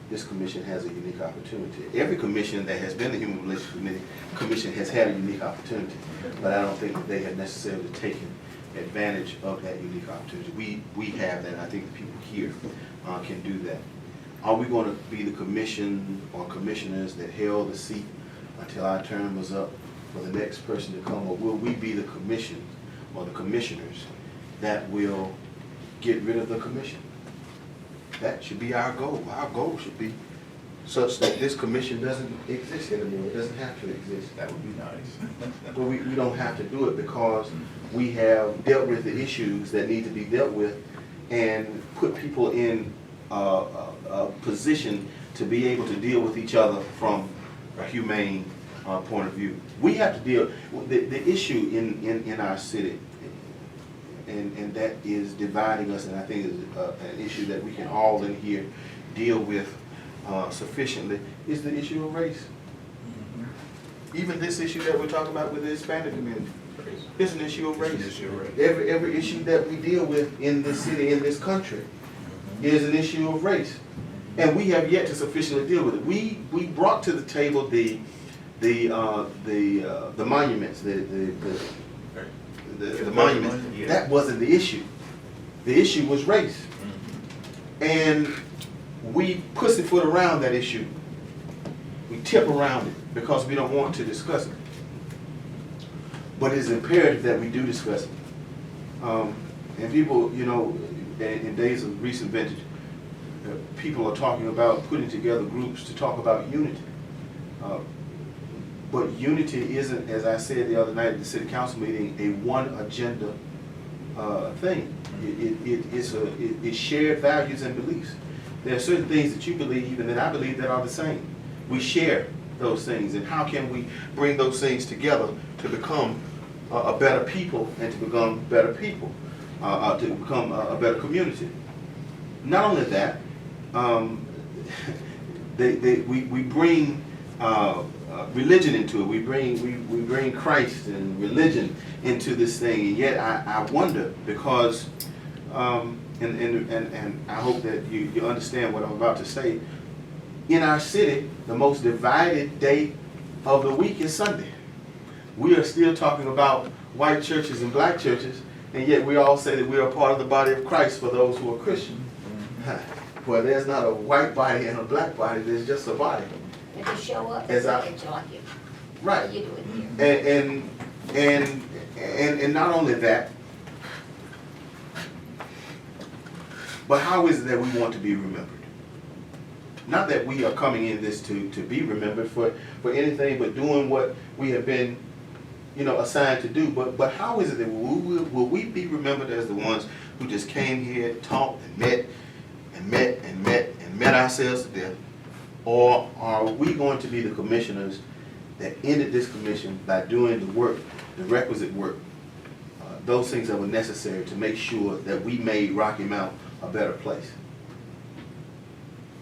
This commission has a unique opportunity. Every commission that has been the Human Relations Commission has had a unique opportunity, but I don't think that they have necessarily taken advantage of that unique opportunity. We have that, and I think the people here can do that. Are we going to be the commission or commissioners that held the seat until our term was up for the next person to come, or will we be the commission or the commissioners that will get rid of the commission? That should be our goal. Our goal should be such that this commission doesn't exist anymore. It doesn't have to exist. That would be nice. But we don't have to do it because we have dealt with the issues that need to be dealt with and put people in a position to be able to deal with each other from a humane point of view. We have to deal with the issue in our city, and that is dividing us, and I think is an issue that we can all in here deal with sufficiently, is the issue of race. Even this issue that we're talking about with the Hispanic community is an issue of race. Every issue that we deal with in this city, in this country, is an issue of race, and we have yet to sufficiently deal with it. We brought to the table the monuments, the monuments. Yeah. That wasn't the issue. The issue was race, and we pussyfoot around that issue. We tip around it because we don't want to discuss it. But it's imperative that we do discuss it. And people, you know, in days of recent vintage, people are talking about putting together groups to talk about unity. But unity isn't, as I said the other night at the city council meeting, a one agenda thing. It's shared values and beliefs. There are certain things that you believe and that I believe that are the same. We share those things, and how can we bring those things together to become a better people and to become better people, to become a better community? Not only that, we bring religion into it. We bring Christ and religion into this thing, and yet I wonder because, and I hope that you understand what I'm about to say. In our city, the most divided day of the week is Sunday. We are still talking about white churches and black churches, and yet we all say that we are part of the body of Christ for those who are Christian. where there's not a white body and a black body, there's just a body. And to show up As and I- say, like you. Right. You do it here. And not only that, but how is it that we want to be remembered? Not that we are coming in this to be remembered for anything but doing what we have been, assigned to do. But how is it that will we be remembered as the ones who just came here, talked and met ourselves to death? Or are we going to be the commissioners that ended this commission by doing the work, the requisite work, those things that were necessary to make sure that we made Rocky Mount a better place?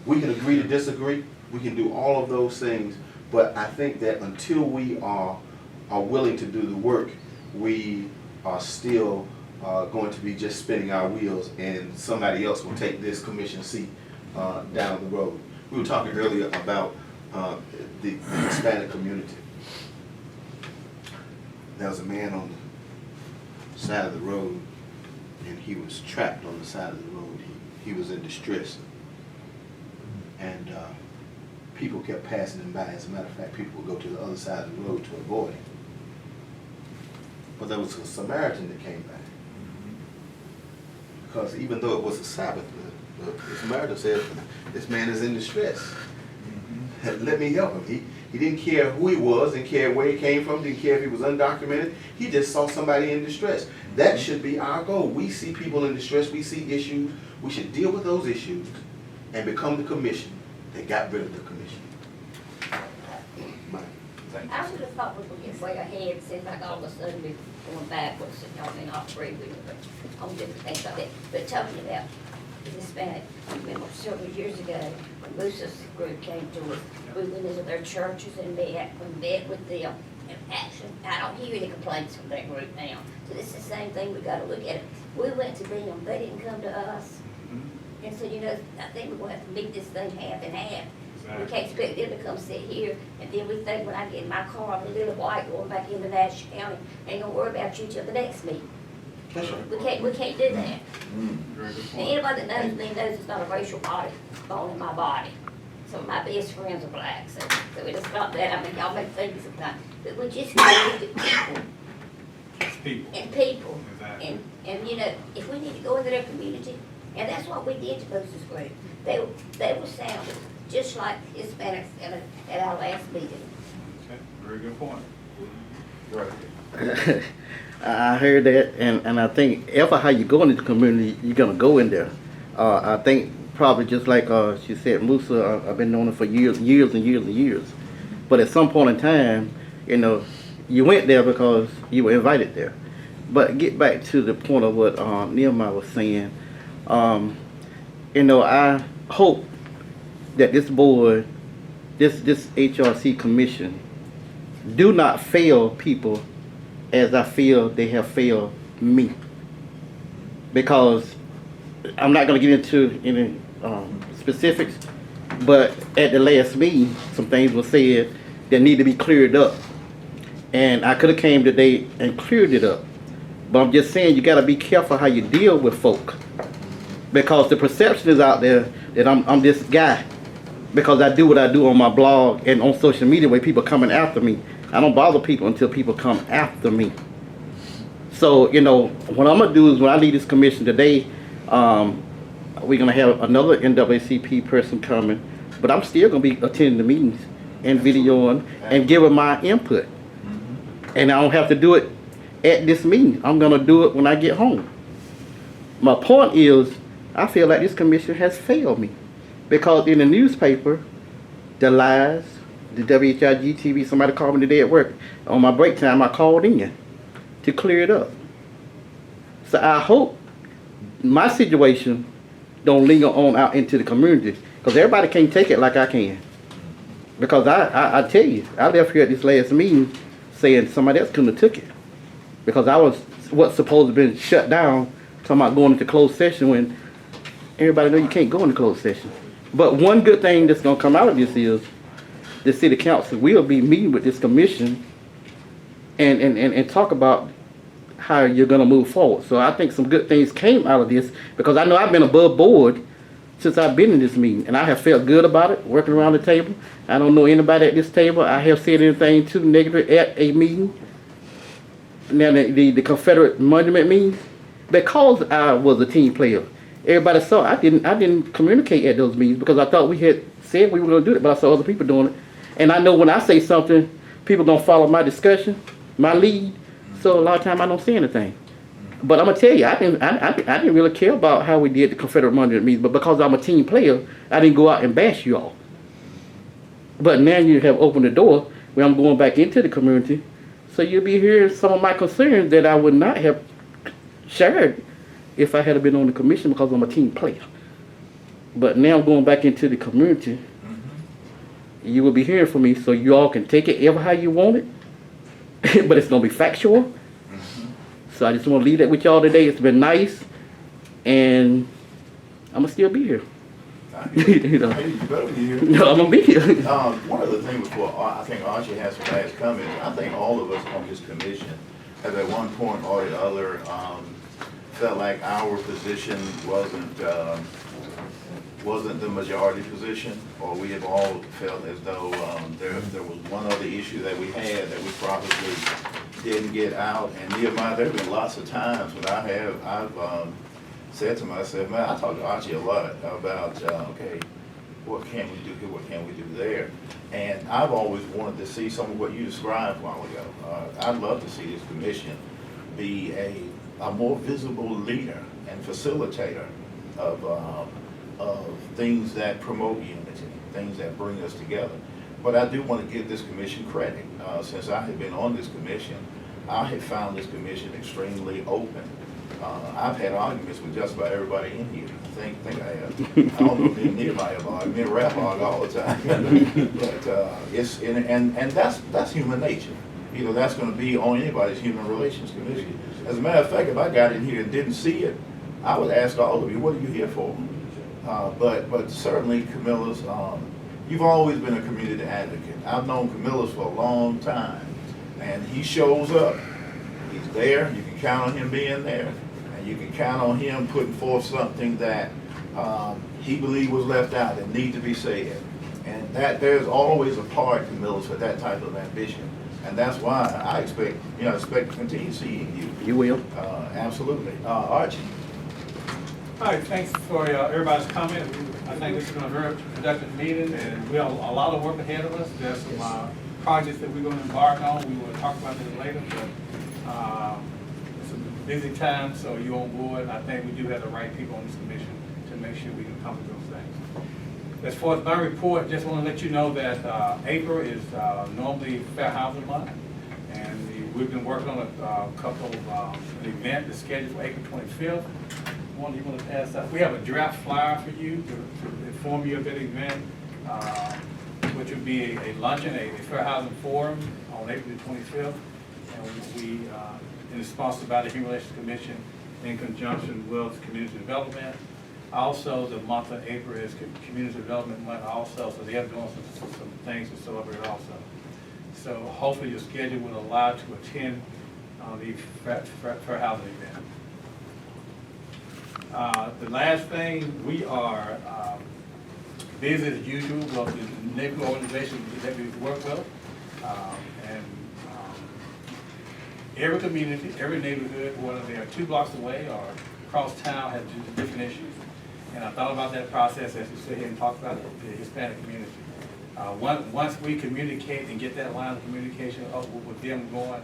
We can agree to disagree, we can do all of those things, but I think that until we are willing to do the work, we are still going to be just spinning our wheels, and somebody else will take this commission seat down the road. We were talking earlier about the Hispanic community. There was a man on the side of the road, and he was trapped on the side of the road. He was in distress. And people kept passing him by. As a matter of fact, people would go to the other side of the road to avoid him. But there was a Samaritan that came by. Because even though it was a Sabbath, the Samaritan said, this man is in distress. Let me help him. He didn't care who he was, didn't care where he came from, didn't care if he was undocumented. He just saw somebody in distress. That should be our goal. We see people in distress, we see issues. We should deal with those issues and become the commission that got rid of the commission. I would have thought we would get way ahead, it seems like all of a sudden we're going backwards, and y'all may not agree with me, but on different things like that. But talking about the Hispanic, I remember several years ago, when Moose's group came to us, we went into their churches and met with them. And actually, I don't hear any complaints from that group now. So this is the same thing, we gotta look at it. We went to them, they didn't come to us. And so, I think we're gonna have to meet this thing half and half. We can't expect them to come sit here, and then we think when I get in my car, I'm a little white going back into Nash County, ain't gonna worry about you till the next meeting. That's right. We can't do that. Very good And point. anybody that knows me knows it's not a racial bone in my body. Some of my best friends are black, so it's not that, I mean, y'all make things sometimes, but we just gotta look at people It's people. and people. Exactly. And if we need to go into their community, and that's what we did to Moses Group. They were sounded just like Hispanics at our last meeting. Okay, very good point. Right. I heard that, and I think ever how you go into the community, you're gonna go in there. I think probably just like she said, Musa, I've been knowing her for years and years and years and years. But at some point in time, you went there because you were invited there. But get back to the point of what Nehemiah was saying. I hope that this board, this HRC commission, do not fail people as I feel they have failed me. Because I'm not going to get into any specifics, but at the last meeting, some things were said that need to be cleared up. And I could have came today and cleared it up. But I'm just saying you got to be careful how you deal with folk. Because the perception is out there that I'm this guy. Because I do what I do on my blog and on social media where people coming after me. I don't bother people until people come after me. So, what I'm going to do is when I leave this commission today, we're going to have another NAACP person coming. But I'm still going to be attending the meetings and videoing and giving my input. And I don't have to do it at this meeting. I'm going to do it when I get home. My point is, I feel like this commission has failed me. Because in the newspaper, the lies, the WHIG TV, somebody called me today at work. On my break time, I called in to clear it up. So I hope my situation don't linger on out into the community. Because everybody can't take it like I can. Because I tell you, I left here at this last meeting saying somebody else couldn't have took it. Because I was what's supposed to have been shut down, talking about going into closed session when everybody know you can't go into closed session. But one good thing that's going to come out of this is the city council will be meeting with this commission and talk about how you're going to move forward. So I think some good things came out of this because I know I've been above board since I've been in this meeting, and I have felt good about it, working around the table. I don't know anybody at this table I have said anything too negative at a meeting. Now, the Confederate Monument meetings, because I was a team player, everybody saw I didn't communicate at those meetings because I thought we had said we were going to do it, but I saw other people doing it. And I know when I say something, people going to follow my discussion, my lead, so a lot of time I don't say anything. But I'm gonna tell you, I didn't really care about how we did the Confederate Monument meetings, but because I'm a team player, I didn't go out and bash you all. But now you have opened the door where I'm going back into the community, so you'll be hearing some of my concerns that I would not have shared if I had been on the commission because I'm a team player. But now I'm going back into the community. You will be hearing from me, so you all can take it ever how you want it, but it's gonna be factual. So I just want to leave that with y'all today. It's been nice, and I'm gonna still be here. You know. Hey, you better be here. No, I'm gonna be here. One other thing before I think Archie has some last comments. I think all of us on this commission have at one point or the other felt like our position wasn't the majority position, or we have all felt as though there was one other issue that we had that we probably didn't get out. And Nehemiah, there have been lots of times when I've said to myself, man, I talk to Archie a lot about, okay, what can we do here, what can we do there? And I've always wanted to see some of what you described a while ago. I'd love to see this commission be a more visible leader and facilitator of things that promote unity, things that bring us together. But I do want to give this commission credit. Since I have been on this commission, I have found this commission extremely open. I've had arguments with just about everybody in here. I think I have. I don't know if me and Nehemiah have argued. Me and Rap argue all the time. But it's and that's human nature. You know, that's going to be on anybody's human relations commission. As a matter of fact, if I got in here and didn't see it, I would ask all of you, what are you here for? But certainly, Camillus, you've always been a community advocate. I've known Camillus for a long time, and he shows up. He's there. You can count on him being there, and you can count on him putting forth something that he believed was left out that need to be said. And that there's always a part, Camillus, for that type of ambition, and that's why I expect to continue seeing you. You will. Absolutely, Archie. All right, thanks for everybody's comment. I think this has been a very productive meeting, and we have a lot of work ahead of us. There's some projects that we're going to embark on. We will talk about this later, but it's a busy time, so you're on board. I think we do have the right people on this commission to make sure we can accomplish those things. As far as my report, just want to let you know that April is normally Fair Housing Month, and we've been working on a couple of an event that's scheduled for April 25th. One you want to pass out. We have a draft flyer for you to inform you of that event, which would be a luncheon, a Fair Housing Forum on April the 25th, and we is sponsored by the Human Relations Commission in conjunction with Community Development. Also, the month of April is Community Development Month also, so they are doing some things to celebrate also. So hopefully your schedule will allow to attend the Fair Housing event. The last thing, we are busy as usual with the neighborhood organizations that we work with. And every community, every neighborhood, whether they are 2 blocks away or across town, has different issues. And I thought about that process as you sit here and talk about the Hispanic community. Once we communicate and get that line of communication up with them going,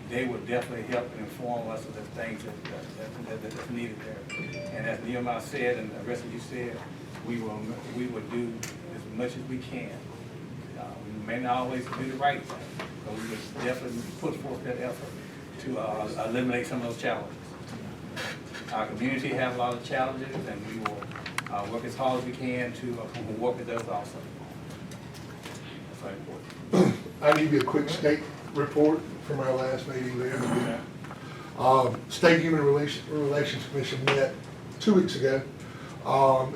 they will definitely help and inform us of the things that's needed there. And as Nehemiah said, and the rest of you said, we will do as much as we can. We may not always do the right thing, but we will definitely put forth that effort to eliminate some of those challenges. Our community has a lot of challenges, and we will work as hard as we can to work with those also. That's very important. I need you a quick state report from our last meeting there. State Human Relations Commission met 2 weeks ago,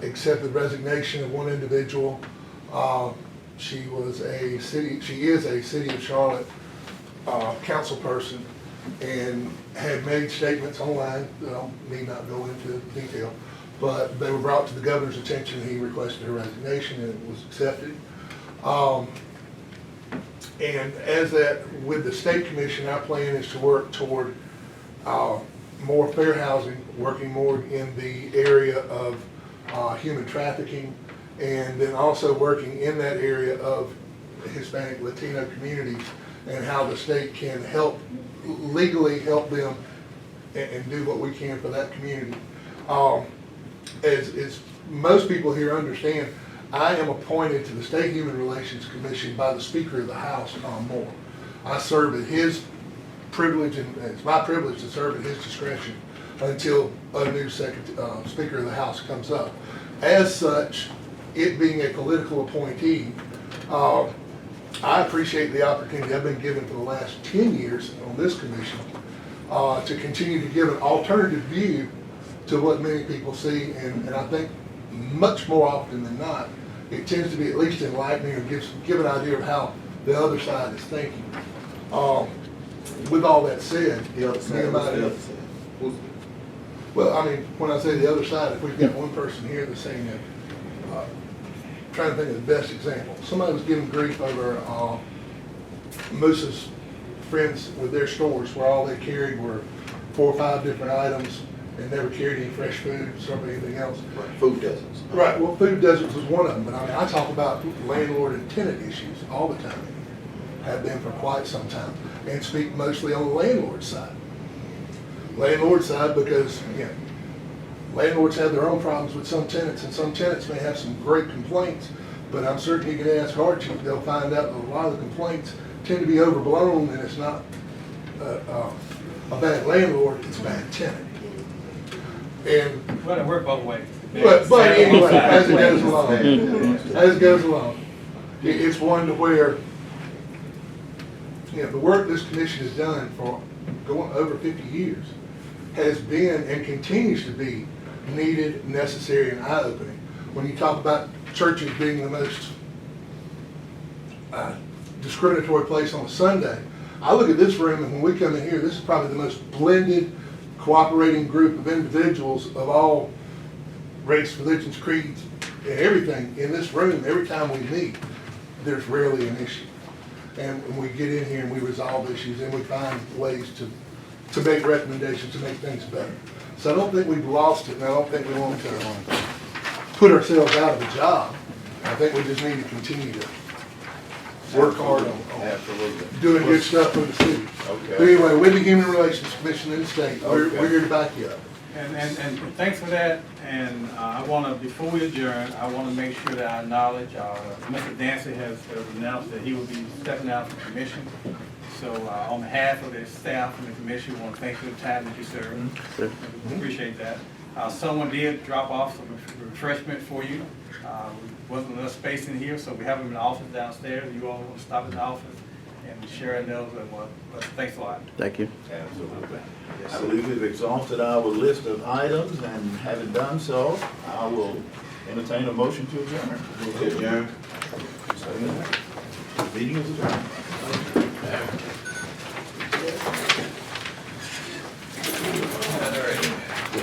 accepted resignation of one individual. She is a City of Charlotte council person and had made statements online that I need not go into detail, but they were brought to the governor's attention. He requested her resignation, and it was accepted. And as that, with the state commission, our plan is to work toward more fair housing, working more in the area of human trafficking, and then also working in that area of Hispanic Latino communities and how the state can help, legally help them and do what we can for that community. As most people here understand, I am appointed to the State Human Relations Commission by the Speaker of the House, Tom Moore. I serve at his privilege, and it's my privilege to serve at his discretion until a new Speaker of the House comes up. As such, it being a political appointee, I appreciate the opportunity I've been given for the last 10 years on this commission to continue to give an alternative view to what many people see, and I think much more often than not, it tends to be at least enlightening or give an idea of how the other side is thinking. With all that said, The other side, Nehemiah- what's the other side? Who's- well, I mean, when I say the other side, if we've got one person here that's saying that, trying to think of the best example. Somebody was giving grief over Moose's friends with their stores where all they carried were 4 or 5 different items and never carried any fresh food, or anything else. Right, food deserts. Right, well, food deserts was one of them, but I mean, I talk about landlord and tenant issues all the time, have been for quite some time, and speak mostly on the landlord side. Landlord side because, you know, landlords have their own problems with some tenants, and some tenants may have some great complaints, but I'm certain you can ask Archie, they'll find out that a lot of the complaints tend to be overblown, and it's not a bad landlord, it's a bad tenant. And Well, it worked both ways. but anyway, as it goes along, it's one to where, you know, the work this commission has done for going over 50 years has been and continues to be needed, necessary, and eye-opening. When you talk about churches being the most discriminatory place on a Sunday, I look at this room, and when we come in here, this is probably the most blended, cooperating group of individuals of all race, religions, creeds, and everything in this room. Every time we meet, there's rarely an issue. And when we get in here and we resolve issues, and we find ways to make recommendations, to make things better. So I don't think we've lost it, and I don't think we want to put ourselves out of a job. I think we just need to continue to work hard on Absolutely. doing good stuff for the city. Okay. But anyway, with the Human Relations Commission in the state, we're here to back you up. And thanks for that, and I want to, before we adjourn, I want to make sure that I acknowledge, Mr. Dancy has announced that he will be stepping out from the commission. So on behalf of the staff and the commission, we want to thank you for the time that you served. We appreciate that. Someone did drop off some refreshment for you. Wasn't enough space in here, so we have them in the office downstairs. You all want to stop in the office and share those, but thanks a lot. Thank you. Absolutely. I believe we've exhausted our list of items, and having done so, I will entertain a motion to adjourn. Adjourn. Meeting is adjourned.